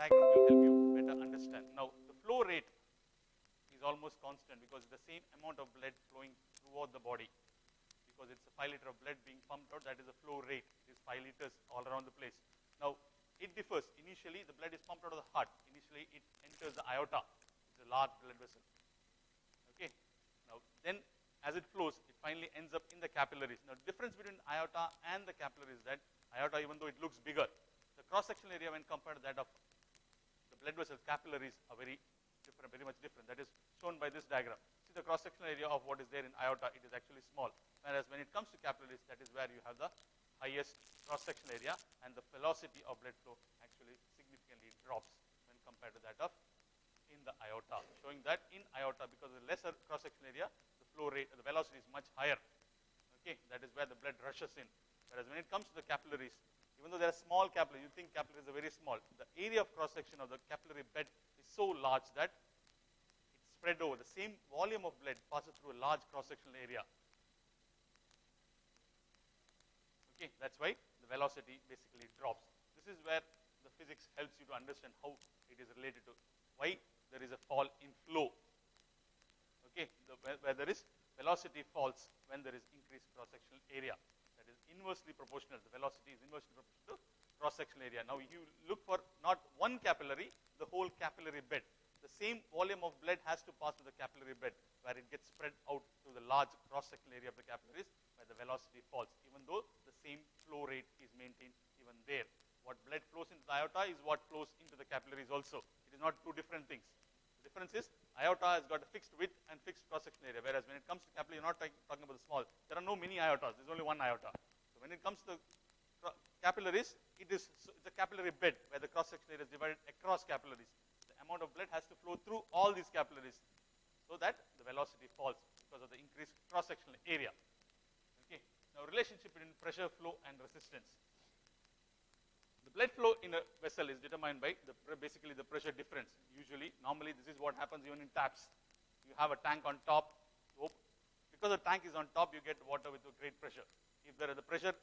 diagram will help you better understand. Now, the flow rate is almost constant because it's the same amount of blood flowing throughout the body. Because it's a 5 liter of blood being pumped out, that is the flow rate. It is 5 liters all around the place. Now, it differs. Initially, the blood is pumped out of the heart. Initially, it enters the aorta. It's a large blood vessel. Okay. Now, then as it flows, it finally ends up in the capillaries. Now, the difference between aorta and the capillary is that aorta, even though it looks bigger, the cross-sectional area when compared to that of the blood vessels, capillaries are very different, very much different. That is shown by this diagram. See the cross-sectional area of what is there in aorta, it is actually small. Whereas when it comes to capillaries, that is where you have the highest cross-sectional area, and the velocity of blood flow actually significantly drops when compared to that of in the aorta, showing that in aorta, because of the lesser cross-sectional area, the flow rate, the velocity is much higher. Okay, that is where the blood rushes in. Whereas when it comes to the capillaries, even though they are small capillaries, you think capillaries are very small, the area of cross-section of the capillary bed is so large that it's spread over. The same volume of blood passes through a large cross-sectional area. Okay, that's why the velocity basically drops. This is where the physics helps you to understand how it is related to why there is a fall in flow. Okay, where there is velocity falls when there is increased cross-sectional area. That is inversely proportional. The velocity is inversely proportional to cross-sectional area. Now, you look for not one capillary, the whole capillary bed. The same volume of blood has to pass through the capillary bed, where it gets spread out to the large cross-sectional area of the capillaries, where the velocity falls, even though the same flow rate is maintained even there. What blood flows into the aorta is what flows into the capillaries also. It is not two different things. The difference is aorta has got a fixed width and fixed cross-sectional area, whereas when it comes to capillary, you're not talking about the small. There are no mini aortas. There's only one aorta. So when it comes to the capillaries, it's a capillary bed where the cross-sectional area is divided across capillaries. The amount of blood has to flow through all these capillaries so that the velocity falls because of the increased cross-sectional area. Okay. Now, relationship between pressure flow and resistance. The blood flow in a vessel is determined by basically the pressure difference. Usually, normally this is what happens even in taps. You have a tank on top. Because the tank is on top, you get water with a great pressure. If there is the pressure,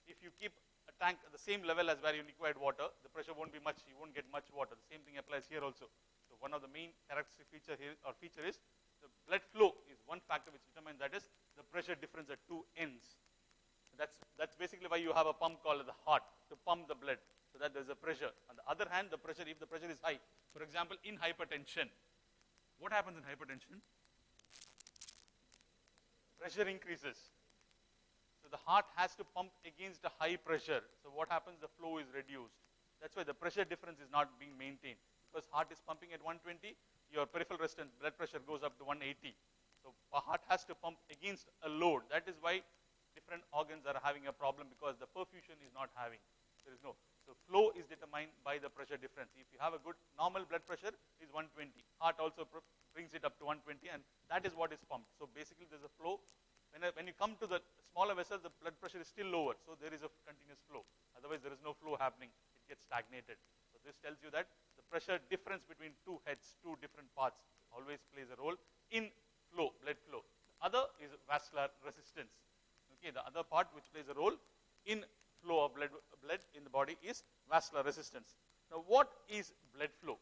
if you keep a tank at the same level as where you liquid water, the pressure won't be much. You won't get much water. The same thing applies here also. So one of the main characteristic feature here or feature is the blood flow is one factor which determines, that is the pressure difference at two ends. That's basically why you have a pump called the heart to pump the blood, so that there's a pressure. On the other hand, the pressure, if the pressure is high, for example, in hypertension, what happens in hypertension? Pressure increases. So the heart has to pump against a high pressure. So what happens? The flow is reduced. That's why the pressure difference is not being maintained. Because heart is pumping at 120, your peripheral resistance blood pressure goes up to 180. So a heart has to pump against a load. That is why different organs are having a problem, because the perfusion is not having. There is no. So flow is determined by the pressure difference. If you have a good normal blood pressure is 120. Heart also brings it up to 120, and that is what is pumped. So basically there's a flow. When you come to the smaller vessel, the blood pressure is still lower. So there is a continuous flow. Otherwise there is no flow happening. It gets stagnated. So this tells you that the pressure difference between two heads, two different parts, always plays a role in flow, blood flow. The other is vascular resistance. Okay, the other part which plays a role in flow of blood in the body is vascular resistance. Now, what is blood flow?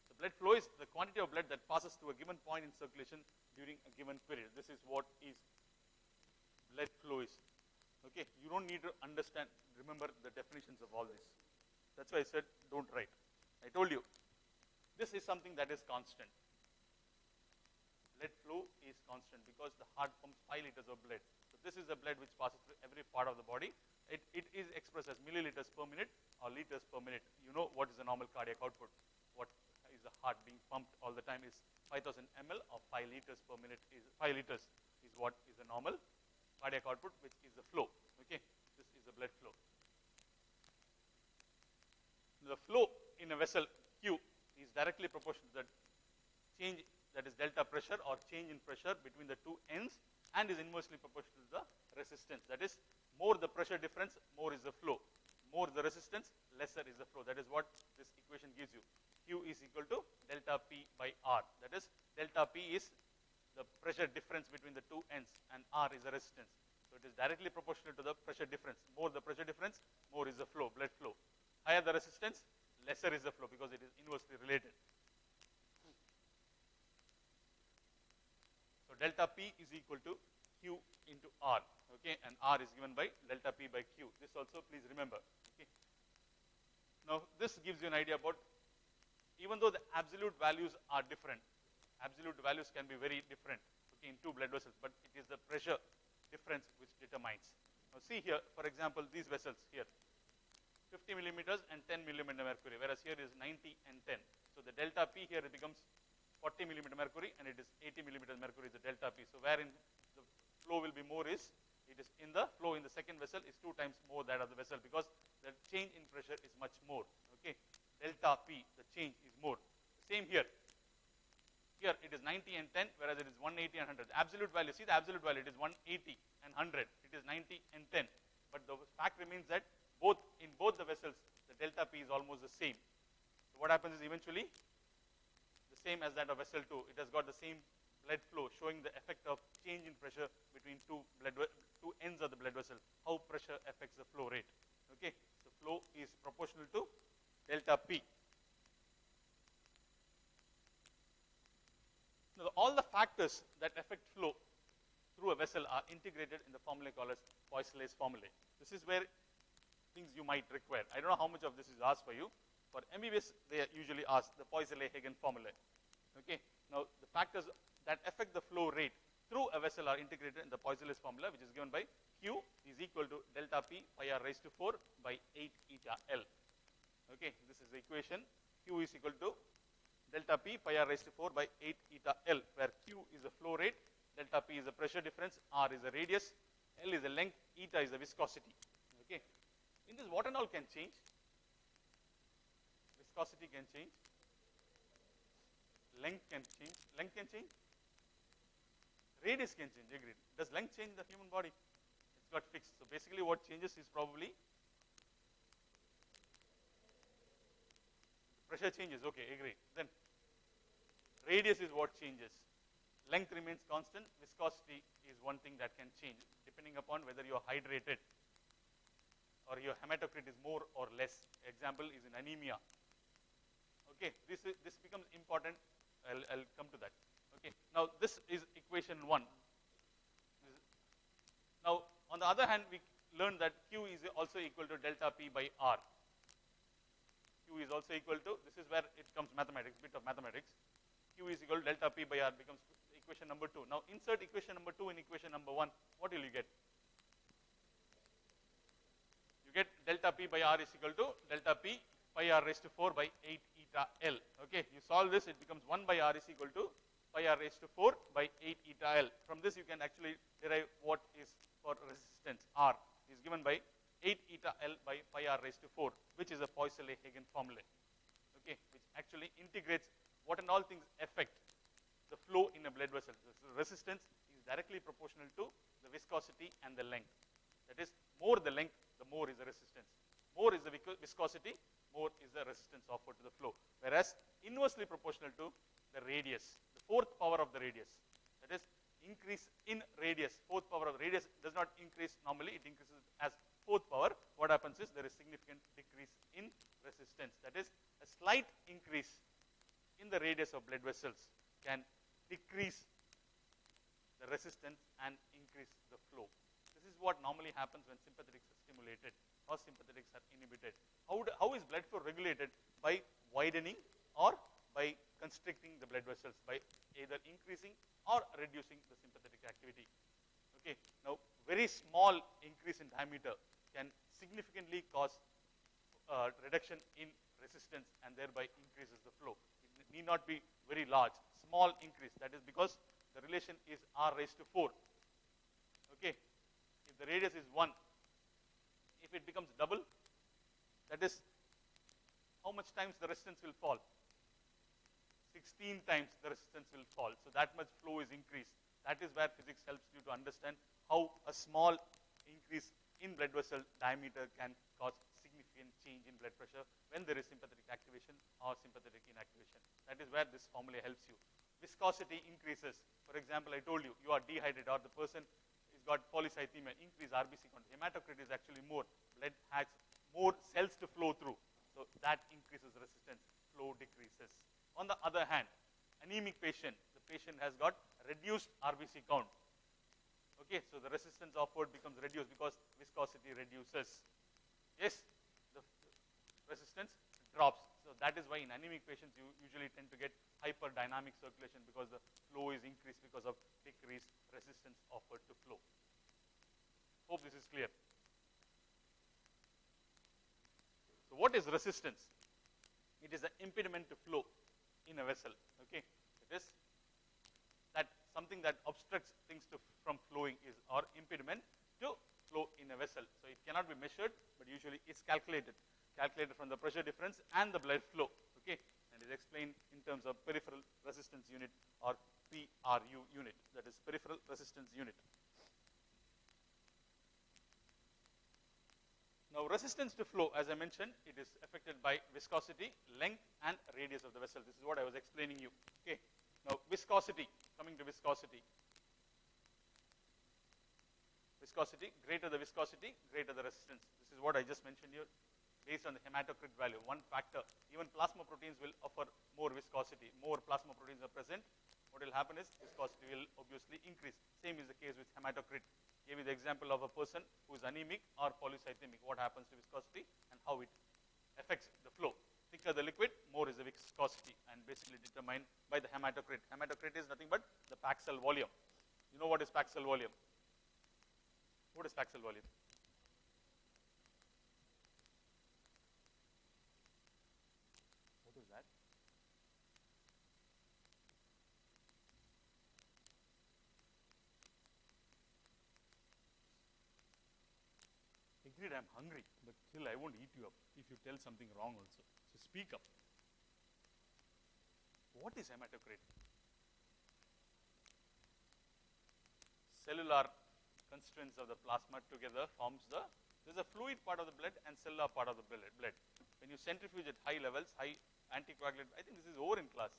The blood flow is the quantity of blood that passes through a given point in circulation during a given period. This is what is blood flow is. Okay, you don't need to remember the definitions of all this. That's why I said don't write. I told you, this is something that is constant. Blood flow is constant because the heart pumps 5 liters of blood. So this is the blood which passes through every part of the body. It is expressed as milliliters per minute or liters per minute. You know what is the normal cardiac output. What is the heart being pumped all the time is 5000 ml or 5 liters per minute. 5 liters is what is the normal cardiac output, which is the flow. Okay, this is the blood flow. The flow in a vessel Q is directly proportional to the change, that is delta pressure or change in pressure between the two ends, and is inversely proportional to the resistance. That is, more the pressure difference, more is the flow. More the resistance, lesser is the flow. That is what this equation gives you. Q is equal to delta P by R. That is, delta P is the pressure difference between the two ends, and R is the resistance. So it is directly proportional to the pressure difference. More the pressure difference, more is the flow, blood flow. Higher the resistance, lesser is the flow because it is inversely related. So delta P is equal to Q into R, okay, and R is given by delta P by Q. This also please remember, okay. Now this gives you an idea about, even though the absolute values are different, absolute values can be very different, okay, in two blood vessels, but it is the pressure difference which determines. Now see here, for example, these vessels here, 50 millimeters and 10 millimeter mercury, whereas here is 90 and 10. So the delta P here it becomes 40 millimeter mercury, and it is 80 millimeter mercury is the delta P. So wherein the flow will be more is, it is in the flow in the second vessel is 2 times more that of the vessel, because the change in pressure is much more, okay. Delta P, the change is more. Same here. Here it is 90 and 10, whereas it is 180 and 100. Absolute value, see the absolute value, it is 180 and 100. It is 90 and 10. But the fact remains that in both the vessels, the delta P is almost the same. So what happens is eventually the same as that of vessel 2. It has got the same blood flow, showing the effect of change in pressure between two ends of the blood vessel, how pressure affects the flow rate. Okay, the flow is proportional to delta P. Now, all the factors that affect flow through a vessel are integrated in the formula called as Poiseuille's formulae. This is where things you might require. I don't know how much of this is asked for you. For MBBS, they usually ask the Poiseuille-Hagen formulae. Okay. Now, the factors that affect the flow rate through a vessel are integrated in the Poiseuille's formula, which is given by Q is equal to delta P pi r raised to 4 by 8 eta L. Okay, this is the equation. Q is equal to delta P pi r raised to 4 by 8 eta L, where Q is the flow rate, delta P is the pressure difference, R is the radius, L is the length, eta is the viscosity. Okay. In this, what and all can change? Viscosity can change. Length can change. Length can change. Radius can change. Agreed. Does length change the human body? It's got fixed. So basically, what changes is probably pressure changes. Okay, agree. Then radius is what changes. Length remains constant. Viscosity is one thing that can change depending upon whether you are hydrated or your hematocrit is more or less. Example is in anemia. Okay, this becomes important. I'll come to that. Okay, now this is equation 1. Now, on the other hand, we learned that Q is also equal to delta P by R. Q is also equal to, this is where it comes mathematics, bit of mathematics. Q is equal to delta P by R becomes equation number 2. Now, insert equation number 2 in equation number 1. What will you get? You get delta P by R is equal to delta P pi r raised to 4 by 8 eta L. Okay, you solve this, it becomes 1 by R is equal to pi r raised to 4 by 8 eta L. From this, you can actually derive what is for resistance. R is given by 8 eta L by pi r raised to 4, which is a Poiseuille-Hagen formula. Okay, which actually integrates what and all things affect the flow in a blood vessel. The resistance is directly proportional to the viscosity and the length. That is, more the length, the more is the resistance. More is the viscosity, more is the resistance offered to the flow. Whereas inversely proportional to the radius, the fourth power of the radius. That is, increase in radius. Fourth power of the radius does not increase normally, it increases as fourth power. What happens is there is significant decrease in resistance. That is, a slight increase in the radius of blood vessels can decrease the resistance and increase the flow. This is what normally happens when sympathetics are stimulated or sympathetics are inhibited. How is blood flow regulated? By widening or by constricting the blood vessels, by either increasing or reducing the sympathetic activity. Okay. Now, very small increase in diameter can significantly cause reduction in resistance and thereby increases the flow. It need not be very large. Small increase, that is because the relation is r raised to 4. Okay. If the radius is 1, if it becomes double, that is how much times the resistance will fall? 16 times the resistance will fall. So that much flow is increased. That is where physics helps you to understand how a small increase in blood vessel diameter can cause significant change in blood pressure when there is sympathetic activation or sympathetic inactivation. That is where this formula helps you. Viscosity increases. For example, I told you, you are dehydrated or the person has got polycythemia, increase RBC count. Hematocrit is actually more. Blood has more cells to flow through. So that increases resistance, flow decreases. On the other hand, anemic patient, the patient has got reduced RBC count. Okay, so the resistance offered becomes reduced because viscosity reduces. Yes, the resistance drops. So that is why in anemic patients you usually tend to get hyperdynamic circulation because the flow is increased because of decreased resistance offered to flow. Hope this is clear. So what is resistance? It is an impediment to flow in a vessel. Okay, it is that something that obstructs things from flowing is or impediment to flow in a vessel. So it cannot be measured, but usually it's calculated from the pressure difference and the blood flow. Okay, and is explained in terms of peripheral resistance unit or PRU unit, that is peripheral resistance unit. Now resistance to flow, as I mentioned, it is affected by viscosity, length and radius of the vessel. This is what I was explaining you. Okay. Now viscosity, coming to viscosity. Viscosity, greater the viscosity, greater the resistance. This is what I just mentioned here based on the hematocrit value, one factor. Even plasma proteins will offer more viscosity. More plasma proteins are present. What will happen is viscosity will obviously increase. Same is the case with hematocrit. Gave you the example of a person who is anemic or polycythemic. What happens to viscosity and how it affects the flow. Thicker the liquid, more is the viscosity, and basically determined by the hematocrit. Hematocrit is nothing but the packed cell volume. You know what is packed cell volume? What is packed cell volume? What is that? Agreed, I'm hungry, but still I won't eat you up if you tell something wrong also. So speak up. What is hematocrit? Cellular constituents of the plasma together forms there's a fluid part of the blood and cellular part of the blood. When you centrifuge at high levels, high anticoagulant, I think this is over in class.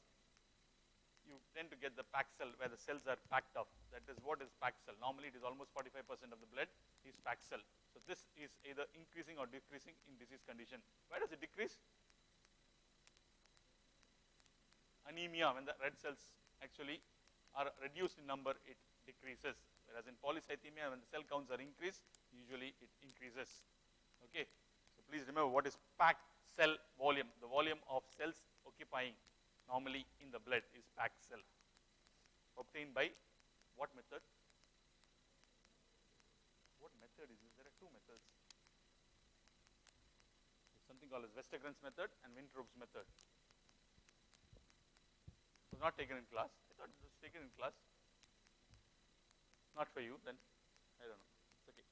You tend to get the packed cell where the cells are packed off. That is what is packed cell. Normally it is almost 45% of the blood is packed cell. So this is either increasing or decreasing in disease condition. Where does it decrease? Anemia, when the red cells actually are reduced in number, it decreases. Whereas in polycythemia, when the cell counts are increased, usually it increases. Okay. So please remember what is packed cell volume. The volume of cells occupying normally in the blood is packed cell. Obtained by what method? What method is this? There are two methods. There's something called as Westergren's method and Wintrobe's method. It was not taken in class. I thought it was taken in class. Not for you, then I don't know. It's okay.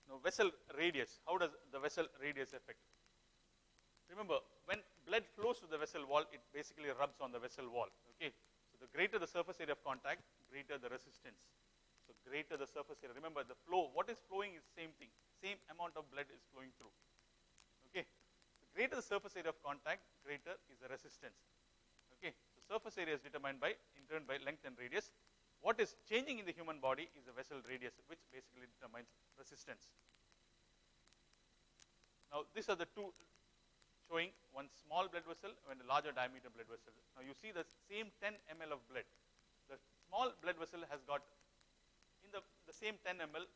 Now vessel radius. How does the vessel radius affect? Remember, when blood flows to the vessel wall, it basically rubs on the vessel wall. Okay. So the greater the surface area of contact, greater the resistance. So greater the surface area. Remember, the flow, what is flowing is same thing. Same amount of blood is flowing through. Okay. The greater the surface area of contact, greater is the resistance. Okay. So surface area is determined by, in turn, by length and radius. What is changing in the human body is the vessel radius, which basically determines resistance. Now these are the two showing one small blood vessel and a larger diameter blood vessel. Now you see the same 10 ml of blood. The small blood vessel has got, in the same 10 ml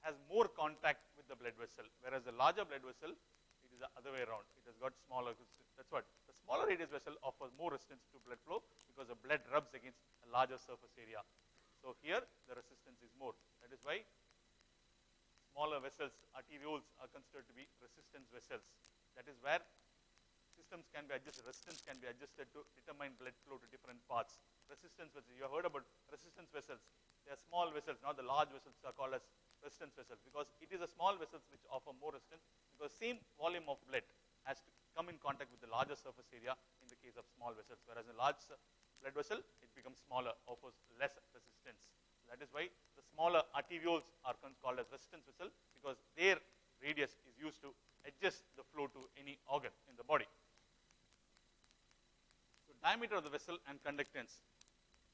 has more contact with the blood vessel, whereas the larger blood vessel, it is the other way around. It has got smaller. That's what the smaller radius vessel offers more resistance to blood flow because the blood rubs against a larger surface area. So here the resistance is more. That is why smaller vessels, arterioles, are considered to be resistance vessels. That is where systems can be adjusted, resistance can be adjusted to determine blood flow to different parts. Resistance vessels, you have heard about resistance vessels. They are small vessels, not the large vessels are called as resistance vessels, because it is a small vessels which offer more resistance, because same volume of blood has to come in contact with the larger surface area in the case of small vessels, whereas a large blood vessel, it becomes smaller, offers less resistance. So that is why the smaller arterioles are called as resistance vessel, because their radius is used to adjust the flow to any organ in the body. So diameter of the vessel and conductance.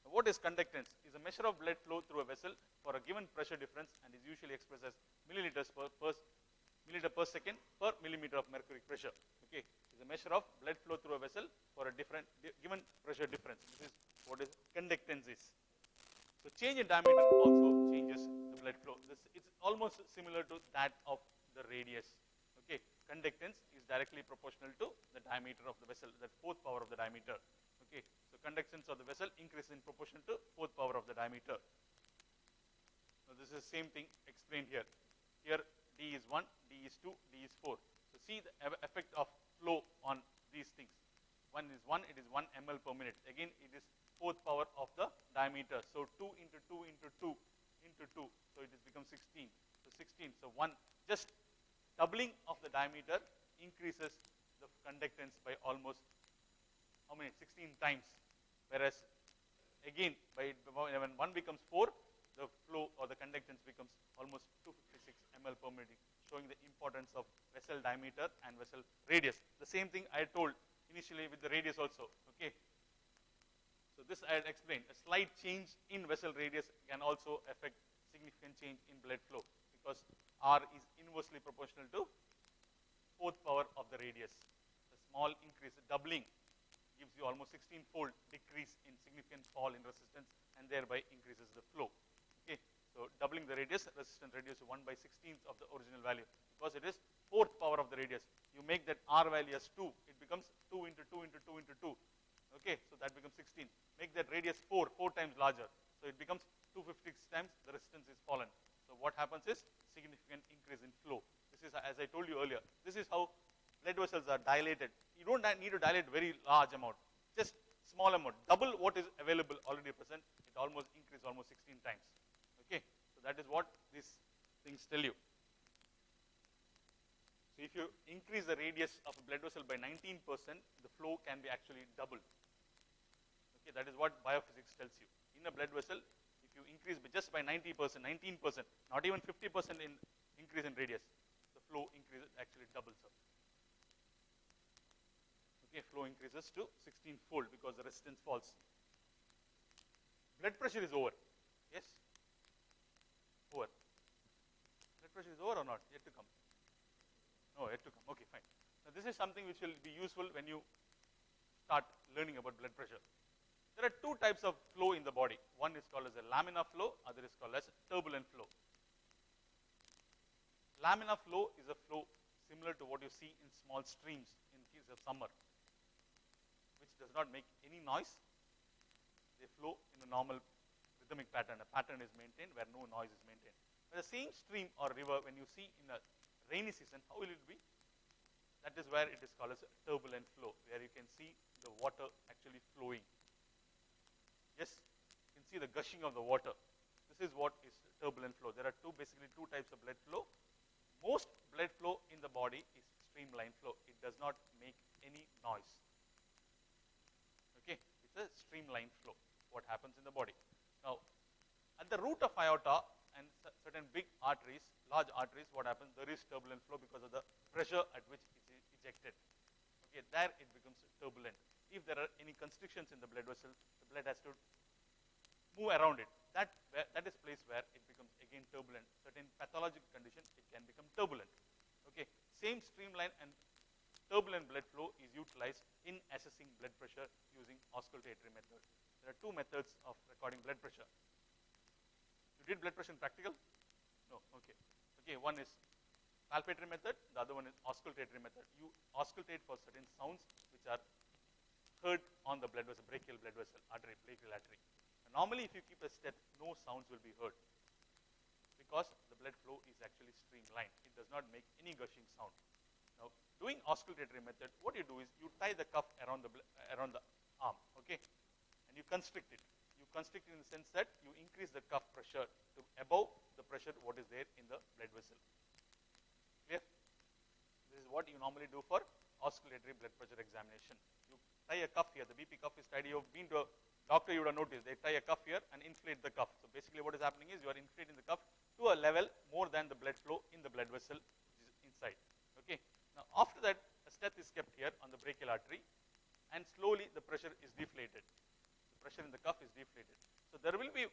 Now, what is conductance? Is a measure of blood flow through a vessel for a given pressure difference and is usually expressed as milliliters per milliliter per second per millimeter of mercury pressure. Okay, is a measure of blood flow through a vessel for a different given pressure difference. This is what is conductance is. So change in diameter also changes the blood flow. It's almost similar to that of the radius. Okay, conductance is directly proportional to the diameter of the vessel, that fourth power of the diameter. Okay, so conductance of the vessel increases in proportion to fourth power of the diameter. Now this is the same thing explained here. Here D is 1, D is 2, D is 4. So see the effect of flow on these things. One is 1, it is 1 ml per minute. Again, it is fourth power of the diameter. So 2 into 2 into 2 into 2. So it has become 16. So 16. So just doubling of the diameter increases the conductance by almost how many? 16 times. Whereas again, when 1 becomes 4, the flow or the conductance becomes almost 256 ml per minute, showing the importance of vessel diameter and vessel radius. The same thing I told initially with the radius also. Okay. So this I had explained. A slight change in vessel radius can also affect significant change in blood flow, because R is inversely proportional to fourth power of the radius. A small increase, doubling, gives you almost 16-fold decrease in significant fall in resistance, and thereby increases the flow. Okay, so doubling the radius, resistance reduces 1/16 of the original value, because it is fourth power of the radius. You make that R value as 2, it becomes 2 into 2 into 2 into 2. Okay, so that becomes 16. Make that radius 4 times larger. So it becomes 256 times the resistance is fallen. So what happens is significant increase in flow. This is, as I told you earlier, this is how blood vessels are dilated. You don't need to dilate very large amount, just small amount, double what is available already present. It almost increases almost 16 times. Okay, so that is what these things tell you. So if you increase the radius of a blood vessel by 19%, the flow can be actually doubled. Okay, that is what biophysics tells you. In a blood vessel, if you increase just by 90%, 19%, not even 50% in increase in radius, the flow increases actually doubles up. Okay, flow increases to 16-fold because the resistance falls. Blood pressure is over. Yes? Over. Blood pressure is over or not? Yet to come. No, yet to come. Okay, fine. Now this is something which will be useful when you start learning about blood pressure. There are two types of flow in the body. One is called as a laminar flow, other is called as turbulent flow. Laminar flow is a flow similar to what you see in small streams in case of summer, which does not make any noise. They flow in a normal rhythmic pattern. A pattern is maintained where no noise is maintained. But the same stream or river, when you see in a rainy season, how will it be? That is where it is called as a turbulent flow, where you can see the water actually flowing. Yes, you can see the gushing of the water. This is what is turbulent flow. There are basically two types of blood flow. Most blood flow in the body is streamline flow. It does not make any noise. Okay, it's a streamline flow, what happens in the body. Now, at the root of aorta and certain big arteries, large arteries, what happens? There is turbulent flow because of the pressure at which it is ejected. Okay, there it becomes turbulent. If there are any constrictions in the blood vessel, the blood has to move around it. That is place where it becomes again turbulent. Certain pathological condition, it can become turbulent. Okay, same streamline and turbulent blood flow is utilized in assessing blood pressure using auscultatory method. There are two methods of recording blood pressure. You did blood pressure in practical? No, okay. Okay, one is palpatory method, the other one is auscultatory method. You auscultate for certain sounds which are heard on the blood vessel, brachial blood vessel, artery, brachial artery. And normally if you keep a step, no sounds will be heard because the blood flow is actually streamlined. It does not make any gushing sound. Now, doing auscultatory method, what you do is you tie the cuff around the arm, okay, and you constrict it. You constrict it in the sense that you increase the cuff pressure to above the pressure what is there in the blood vessel. Clear? This is what you normally do for auscultatory blood pressure examination. You tie a cuff here. The BP cuff is tied. You've been to a doctor, you would have noticed. They tie a cuff here and inflate the cuff. So basically what is happening is you are inflating the cuff to a level more than the blood flow in the blood vessel which is inside. Okay. Now after that, a stent is kept here on the brachial artery and slowly the pressure is deflated. The pressure in the cuff is deflated. So there will be,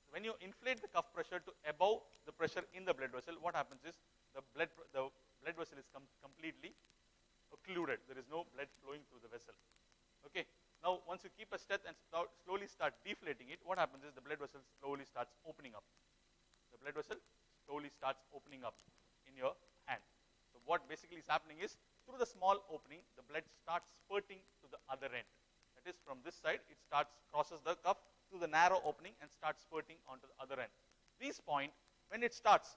when you inflate the cuff pressure to above the pressure in the blood vessel, what happens is the blood vessel is completely occluded. There is no blood flowing through the vessel. Okay. Now, once you keep a stent and slowly start deflating it, what happens is the blood vessel slowly starts opening up. The blood vessel slowly starts opening up in your hand. So, what basically is happening is through the small opening, the blood starts spurting to the other end. That is, from this side, it crosses the cuff through the narrow opening and starts spurting onto the other end. This point, when it starts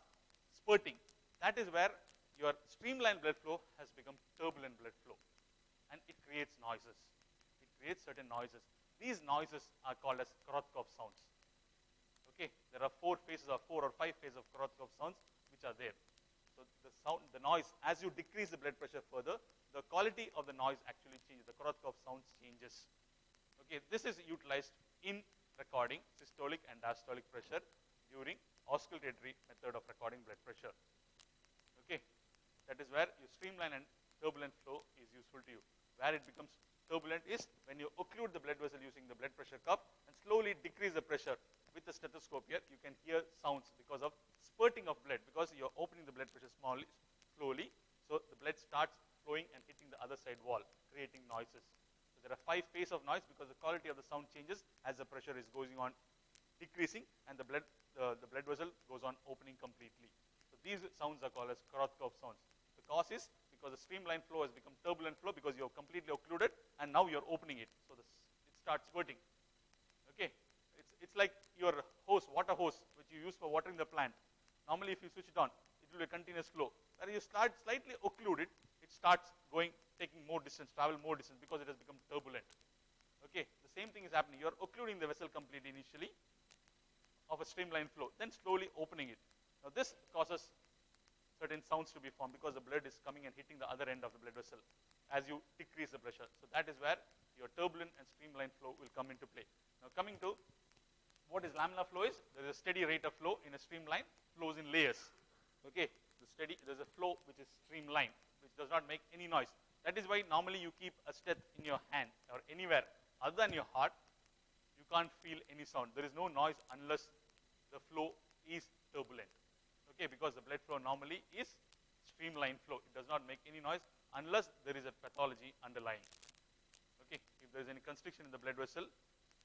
spurting, that is where your streamlined blood flow has become turbulent blood flow, and it creates noises. It creates certain noises. These noises are called as Korotkov sounds. Okay, there are 4 or 5 phases of Korotkov sounds which are there. So the noise, as you decrease the blood pressure further, the quality of the noise actually changes. The Korotkov sounds changes. Okay, this is utilized in recording systolic and diastolic pressure during auscultatory method of recording blood pressure. Okay, that is where your streamline and turbulent flow is useful to you. Where it becomes turbulent is when you occlude the blood vessel using the blood pressure cuff and slowly decrease the pressure. With the stethoscope here, you can hear sounds because of spurting of blood, because you are opening the blood pressure slowly, so the blood starts flowing and hitting the other side wall, creating noises. So there are 5 phases of noise because the quality of the sound changes as the pressure is going on decreasing and the blood vessel goes on opening completely. So these sounds are called as Korotkov sounds. The cause is because the streamline flow has become turbulent flow because you have completely occluded and now you are opening it. So it starts spurting. Okay, it's like your hose, water hose, which you use for watering the plant. Normally, if you switch it on, it will be a continuous flow. When you start slightly occlude it, it starts taking more distance, travel more distance because it has become turbulent. Okay, the same thing is happening. You are occluding the vessel completely initially of a streamline flow, then slowly opening it. Now this causes certain sounds to be formed because the blood is coming and hitting the other end of the blood vessel as you decrease the pressure. So that is where your turbulent and streamline flow will come into play. Now coming to what is laminar flow is, there is a steady rate of flow in a streamline, flows in layers. Okay, there is a flow which is streamlined, which does not make any noise. That is why normally you keep a stent in your hand or anywhere other than your heart, you can't feel any sound. There is no noise unless the flow is turbulent. Okay, because the blood flow normally is streamlined flow. It does not make any noise unless there is a pathology underlying. Okay, if there is any constriction in the blood vessel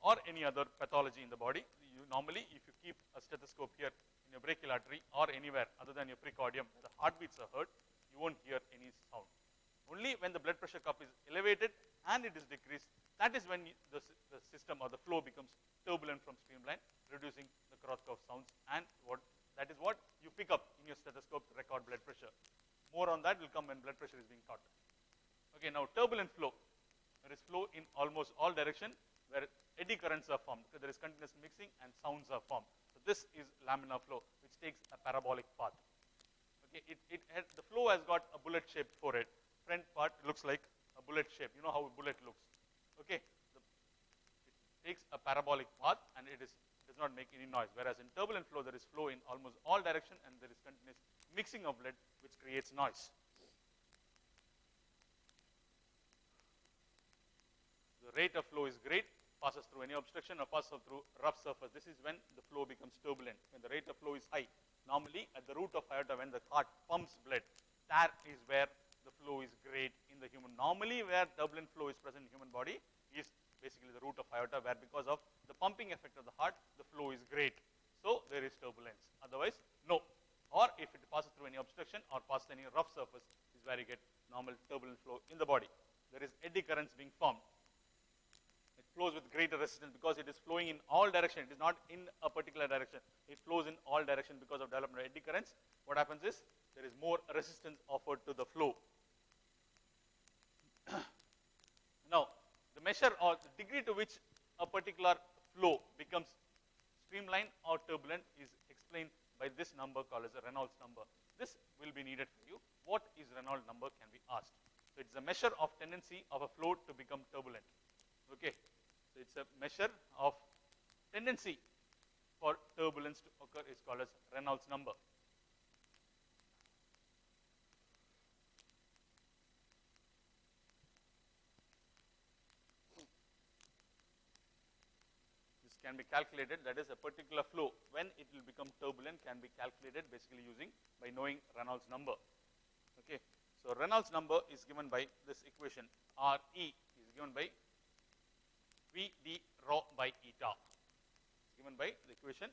or any other pathology in the body, you normally, if you keep a stethoscope here in your brachial artery or anywhere other than your precordium, the heartbeats are heard, you won't hear any sound. Only when the blood pressure cuff is elevated and it is decreased, that is when the system or the flow becomes turbulent from streamline, reducing the Korotkov sounds, and that is what you pick up in your stethoscope to record blood pressure. More on that will come when blood pressure is being taught. Okay, now turbulent flow. There is flow in almost all direction where eddy currents are formed because there is continuous mixing and sounds are formed. So this is laminar flow, which takes a parabolic path. Okay, the flow has got a bullet shaped forehead. Front part looks like a bullet shape. You know how a bullet looks. Okay, it takes a parabolic path and it does not make any noise. Whereas in turbulent flow, there is flow in almost all direction and there is continuous mixing of blood, which creates noise. The rate of flow is great, passes through any obstruction or passes through rough surface. This is when the flow becomes turbulent. When the rate of flow is high, normally at the root of aorta, when the heart pumps blood, that is where the flow is great in the human. Normally, where turbulent flow is present in human body is basically the root of aorta, where because of the pumping effect of the heart, the flow is great. So there is turbulence. Otherwise, no. Or if it passes through any obstruction or passes any rough surface, is where you get normal turbulent flow in the body. There is eddy currents being formed. It flows with greater resistance because it is flowing in all directions. It is not in a particular direction. It flows in all directions because of development of eddy currents. What happens is there is more resistance offered to the flow. Now, the measure or the degree to which a particular flow becomes streamlined or turbulent is explained by this number called as a Reynolds number. This will be needed for you. What is Reynolds number can be asked. So it's a measure of tendency of a flow to become turbulent. Okay, so it's a measure of tendency for turbulence to occur is called as Reynolds number. Can be calculated, that is a particular flow when it will become turbulent can be calculated basically using by knowing Reynolds number. Okay, So Reynolds number is given by this equation. Re is given by Vd rho by eta. It's given by the equation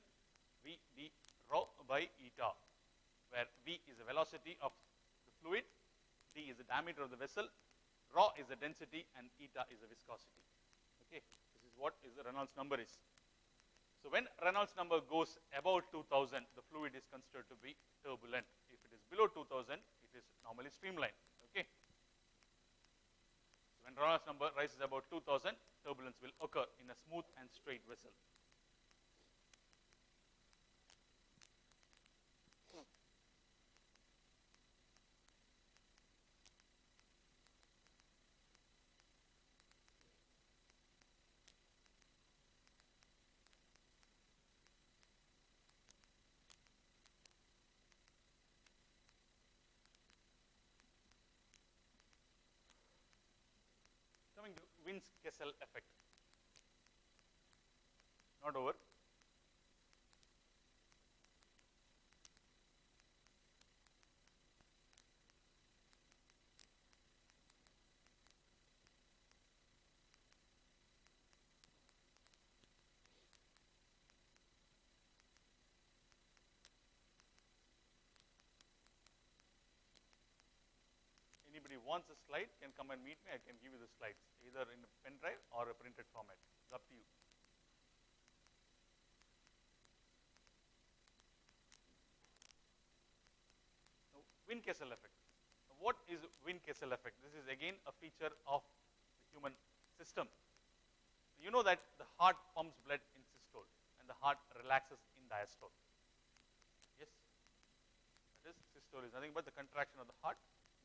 Vd rho by eta, where V is the velocity of the fluid, D is the diameter of the vessel, rho is the density, and eta is the viscosity. Okay, this is what is the Reynolds number is. So when Reynolds number goes above 2000, the fluid is considered to be turbulent. If it is below 2000, it is normally streamlined. Okay. So when Reynolds number rises above 2000, turbulence will occur in a smooth and straight vessel. Coming to Winds-Kessel effect. Not over. Anybody wants a slide can come and meet me. I can give you the slides either in a pen drive or a printed format. It's up to you. Now, Wind-Kessel effect. Now, what is Wind-Kessel effect? This is again a feature of the human system. You know that the heart pumps blood in systole and the heart relaxes in diastole. Yes? That is, systole is nothing but the contraction of the heart.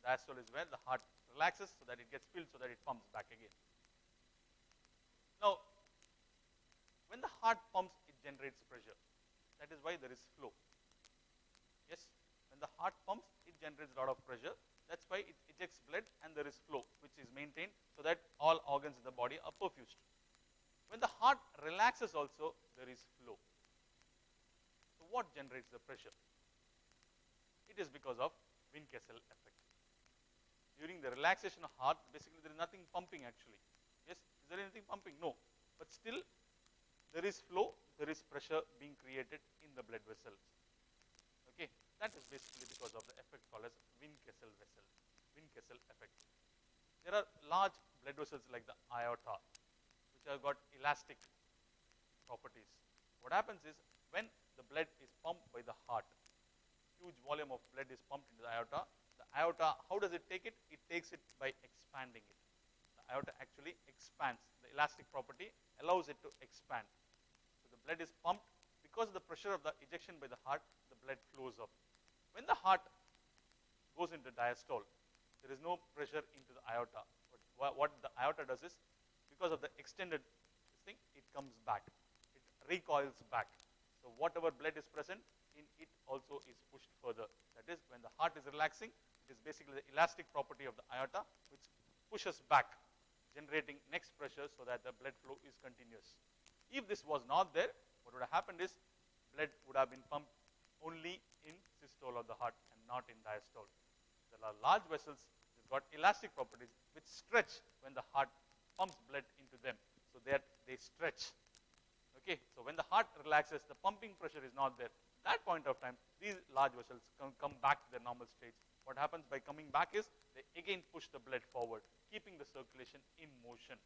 Diastole is where the heart relaxes so that it gets filled so that it pumps back again. Now, when the heart pumps, it generates pressure. That is why there is flow. Yes, when the heart pumps, it generates a lot of pressure. That's why it ejects blood and there is flow, which is maintained so that all organs in the body are perfused. When the heart relaxes also, there is flow. So what generates the pressure? It is because of Wind-Kessel effect. During the relaxation of heart, basically there is nothing pumping actually. Yes, is there anything pumping? No. But still, there is flow, there is pressure being created in the blood vessels. Okay, that is basically because of the effect called as Wind-Kessel effect. There are large blood vessels like the aorta, which have got elastic properties. What happens is, when the blood is pumped by the heart, huge volume of blood is pumped into the aorta, how does it take it? It takes it by expanding it. The aorta actually expands. The elastic property allows it to expand. So the blood is pumped. Because of the pressure of the ejection by the heart, the blood flows up. When the heart goes into diastole, there is no pressure into the aorta. But what the aorta does is, because of the extended thing, it comes back. It recoils back. So whatever blood is present in it also is pushed further. That is, when the heart is relaxing, it is basically the elastic property of the aorta which pushes back, generating next pressure so that the blood flow is continuous. If this was not there, what would have happened is blood would have been pumped only in systole of the heart and not in diastole. There are large vessels which got elastic properties which stretch when the heart pumps blood into them, so that they stretch. Okay, so when the heart relaxes, the pumping pressure is not there. At that point of time, these large vessels come back to their normal stage. What happens by coming back is they again push the blood forward, keeping the circulation in motion,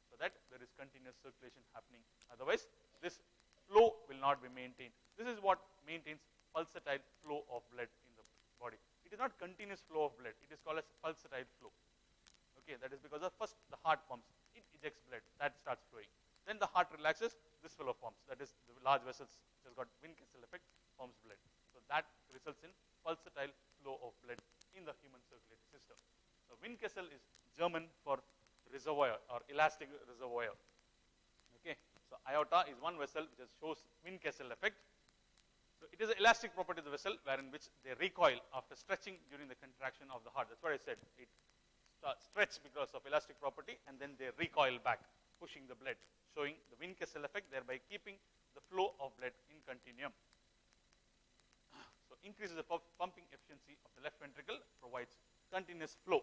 so that there is continuous circulation happening. Otherwise, this flow will not be maintained. This is what maintains pulsatile flow of blood in the body. It is not continuous flow of blood. It is called as pulsatile flow. Okay, that is because of first the heart pumps, it ejects blood, that starts flowing. Then the heart relaxes, this flow pumps. That is the large vessels which has got Wind-Kessel effect, pumps blood. So that results in pulsatile flow of blood in the human circulatory system. So Wind-Kessel is German for reservoir or elastic reservoir. Okay, so aorta is one vessel which shows Wind-Kessel effect. So it is an elastic property of the vessel wherein which they recoil after stretching during the contraction of the heart. That's what I said. It stretch because of elastic property and then they recoil back, pushing the blood, showing the Wind-Kessel effect, thereby keeping the flow of blood in continuum. So increases the pumping efficiency of the left ventricle, provides continuous flow.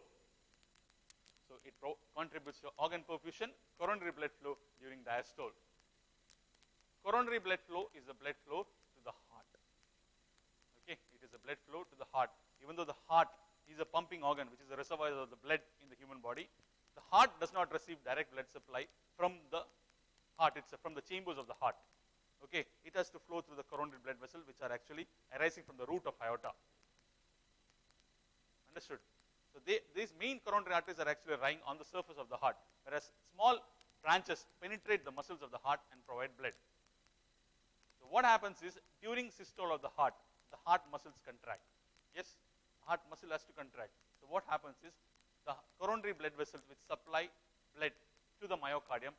So it contributes to organ perfusion, coronary blood flow during diastole. Coronary blood flow is the blood flow to the heart. Okay, it is a blood flow to the heart. Even though the heart is a pumping organ, which is the reservoir of the blood in the human body, the heart does not receive direct blood supply from the heart itself, from the chambers of the heart. Okay, it has to flow through the coronary blood vessels, which are actually arising from the root of aorta. Understood? So these main coronary arteries are actually lying on the surface of the heart, whereas small branches penetrate the muscles of the heart and provide blood. So what happens is, during systole of the heart muscles contract. Yes, heart muscle has to contract. So what happens is, the coronary blood vessels which supply blood to the myocardium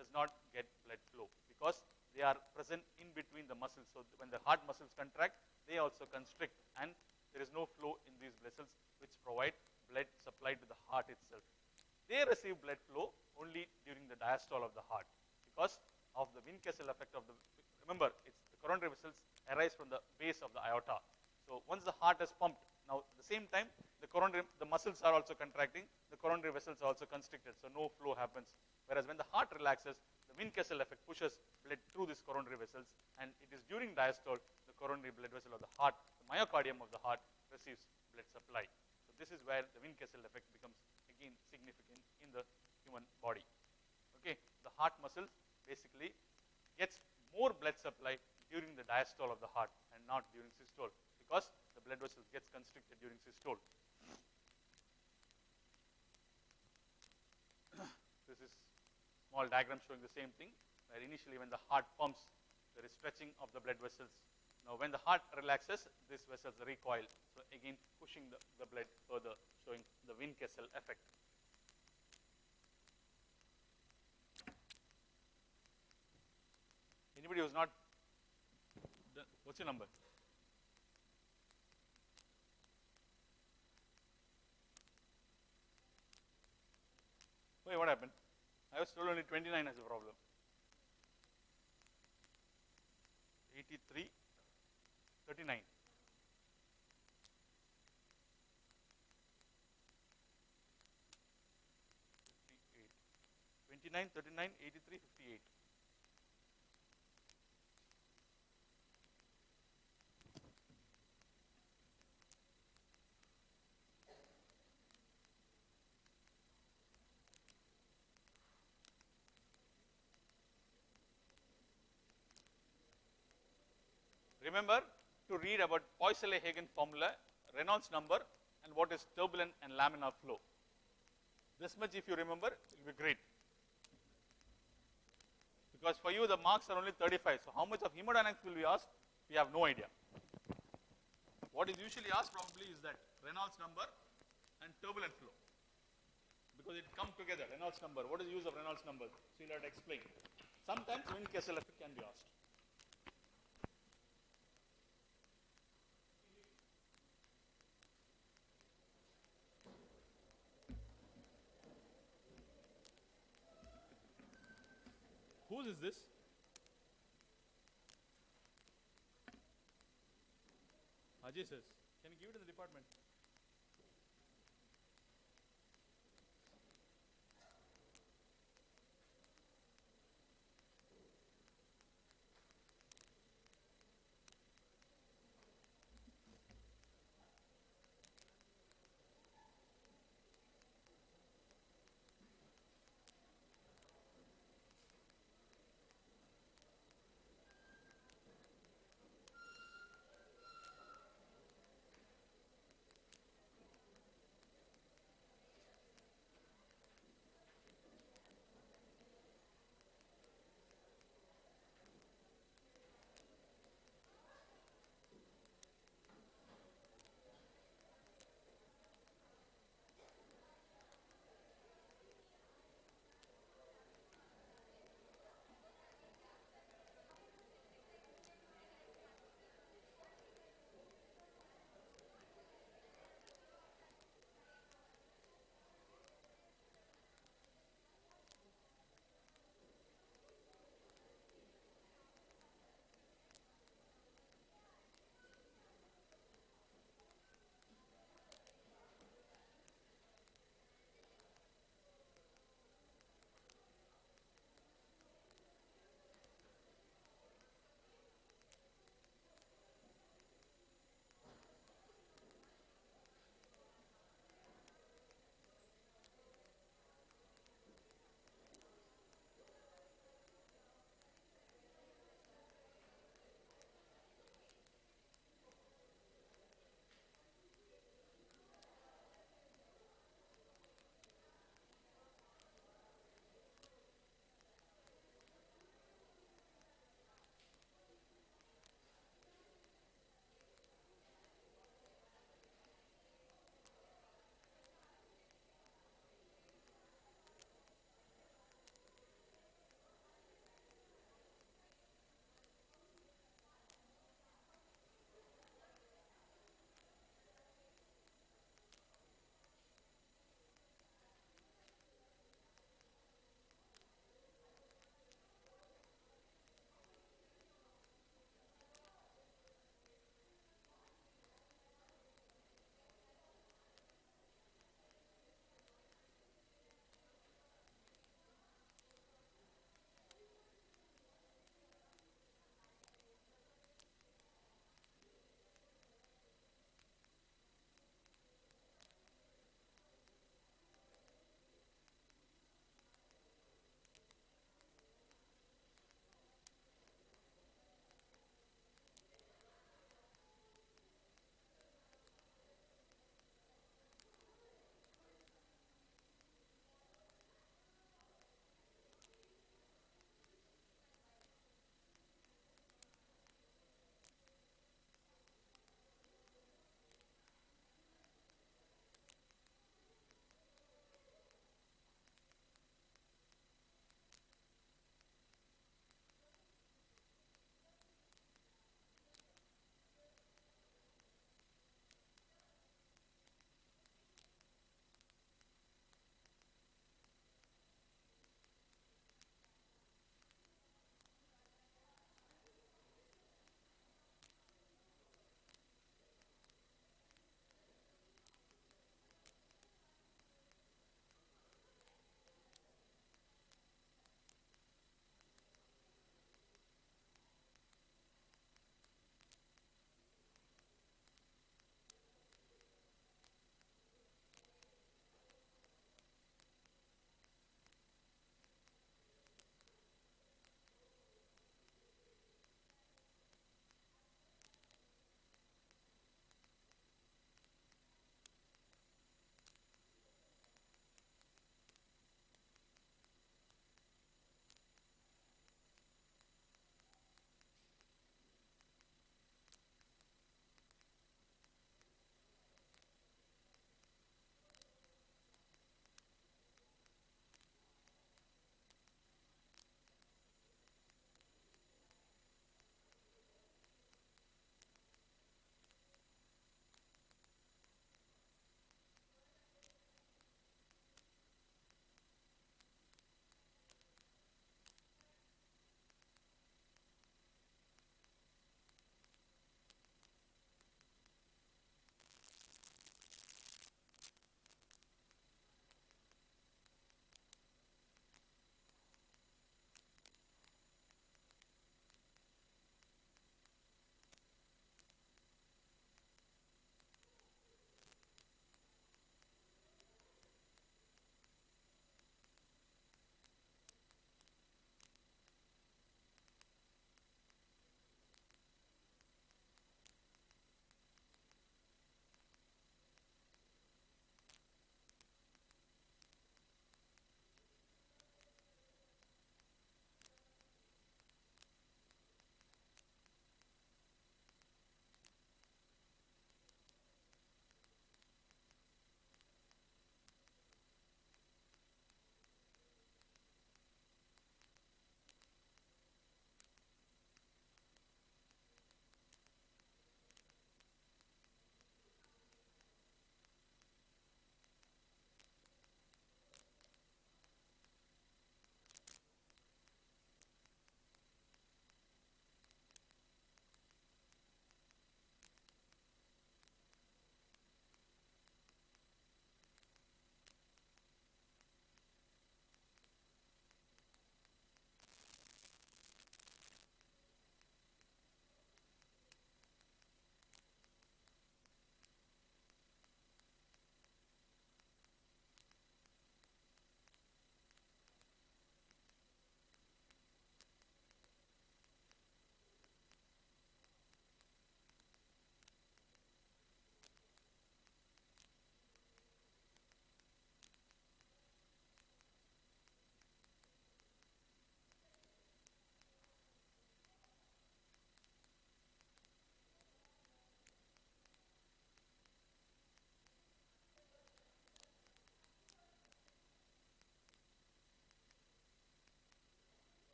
does not get blood flow, because they are present in between the muscles. So when the heart muscles contract, they also constrict, and there is no flow in these vessels which provide blood supply to the heart itself. They receive blood flow only during the diastole of the heart, because of the Wind-Kessel effect of the, remember, it's the coronary vessels arise from the base of the aorta. So once the heart is pumped, now at the same time the muscles are also contracting, the coronary vessels are also constricted, so no flow happens. Whereas when the heart relaxes, the Wind-Kessel effect pushes blood through these coronary vessels, and it is during diastole the coronary blood vessel of the heart, the myocardium of the heart, receives blood supply. So this is where the Wind-Kessel effect becomes again significant in the human body. Okay, the heart muscles basically gets more blood supply during the diastole of the heart and not during systole, because the blood vessels gets constricted during systole. This is small diagram showing the same thing, where initially when the heart pumps, there is stretching of the blood vessels. Now when the heart relaxes, these vessels recoil, so again pushing the blood further, showing the Wind-Kessel effect. Anybody who's not done, what's your number? Wait, what happened? I was told only 29 has a problem. 83, 39. 59, 39, 83, 58. Remember to read about Poiseuille-Hagen formula, Reynolds number, and what is turbulent and laminar flow. This much if you remember, it will be great. Because for you the marks are only 35, so how much of hemodynamics will be asked? We have no idea. What is usually asked probably is that Reynolds number and turbulent flow, because it come together. Reynolds number, what is the use of Reynolds number? So you'll have to explain. Sometimes Wind-Kessel effect can be asked. Whose is this? Ajay says, can you give it to the department?